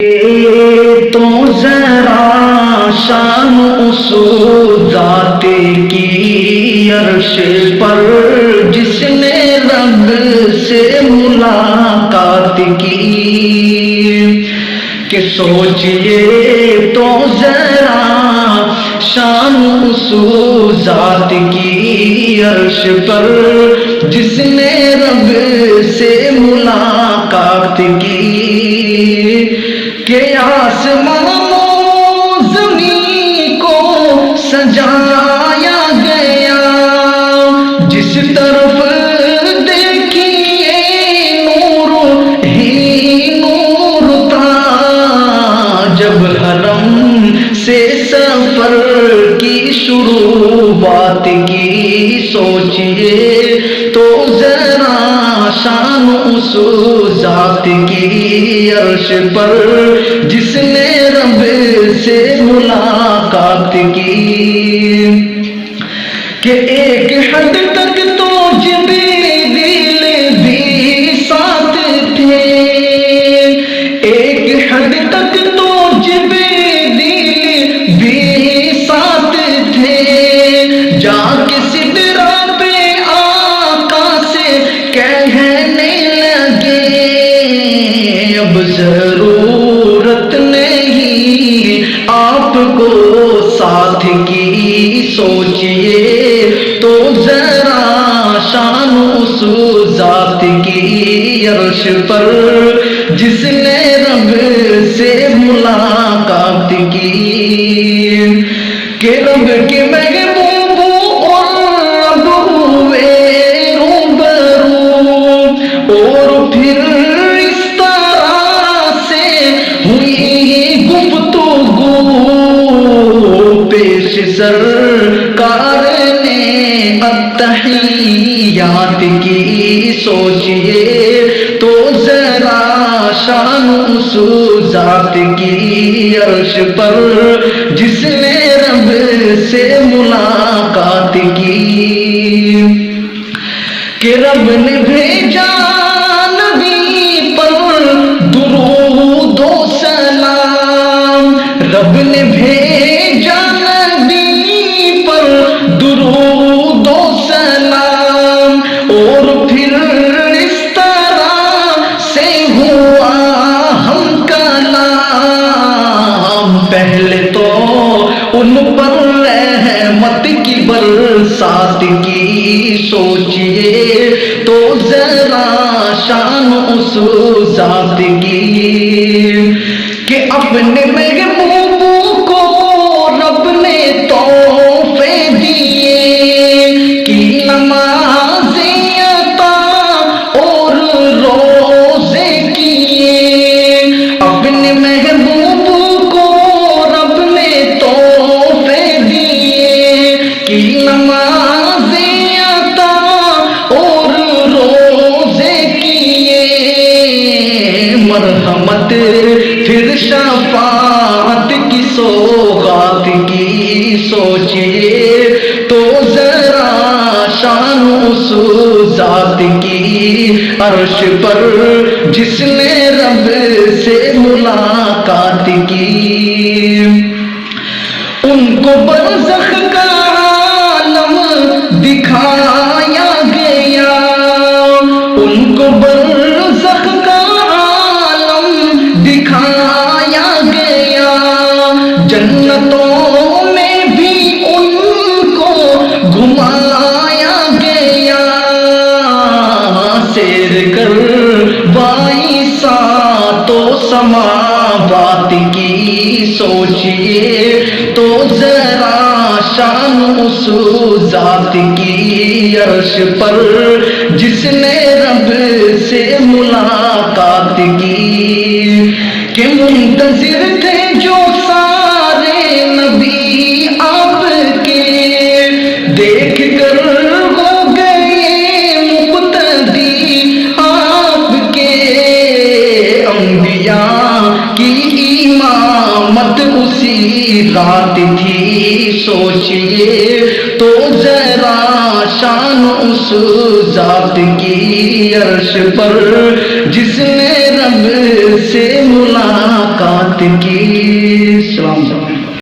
تو ذرا شان اس ذات کی عرش پر جس نے رب سے ملاقات کی، کہ سوچئے تو ذرا شان اس ذات کی عرش پر جس نے رب سے ملاقات کی، کہ آسمان و زمین کو سجایا گیا، جس طرف دیکھیے نور ہی نور تھا، جب حرم سے سفر کی شروعات کی، سوچئے تو ذرا شان اس ذات کی عرش پر جس نے رب سے ملاقات کی، کہ ایک حد تک تو جبریل بھی ساتھ تھے، ایک حد تک تو جبریل بھی ساتھ تھے، جا کے سدرہ پہ آقا سے کہنے لگے، اب ضرورت نہیں آپ کو ساتھ کی، سوچئے تو ذرا شان اس ذات کی عرش پر جس نے رب سے ملاقات کی، کہ رب کے محبوب اور رب ہوئے روبرو، اور پھر اس طرح سے ہوئی گفتگو، پیش سرکار نے التحیات کی، سوچئے تو ذرا شان اس ذات کی عرش پر جس نے رب سے ملاقات کی، کہ رب نے بھیجا نبی پر درود و سلام، رب نے بھیجا نبی پر درود و سلام، اور پھر اس طرح سے ہوا ہم کلام، پہلے تو ان پر رحمت کی برسات کی، سوچئے تو ذرا شان اس ذات کی، کہ اپنے محبوب کو رب نے تحفے دیے، کی نمازیں عطا اور روزے کیے، اپنے محبوب کو رب نے تحفے دیے، کی نمازیں عطا اور روزے کیے، مرحمت پھر شفاعت کی سوغات کی، سوچئے تو ذرا شان اس ذات کی عرش پر جس نے رب سے ملاقات کی، ان کو برزخ کا عالم دکھایا گیا، ان کو برزخ کا عالم دکھایا گیا، جنتوں میں بھی ان کو گھمایا گیا، سیر کر بائی ساتوں سماوات کی، سوچئے تو ذرا شان اس ذات کی عرش پر جس نے رب سے ملاقات کی، کہ منتظر تھے جو سارے نبی آپ کے، دیکھ کر ہو گئے مقتدی آپ کے، انبیاء کی امامت اسی رات تھی، سوچئے تو ذرا شان اس ذات کی عرش پر جس نے رب سے ملاقات کی. سلام.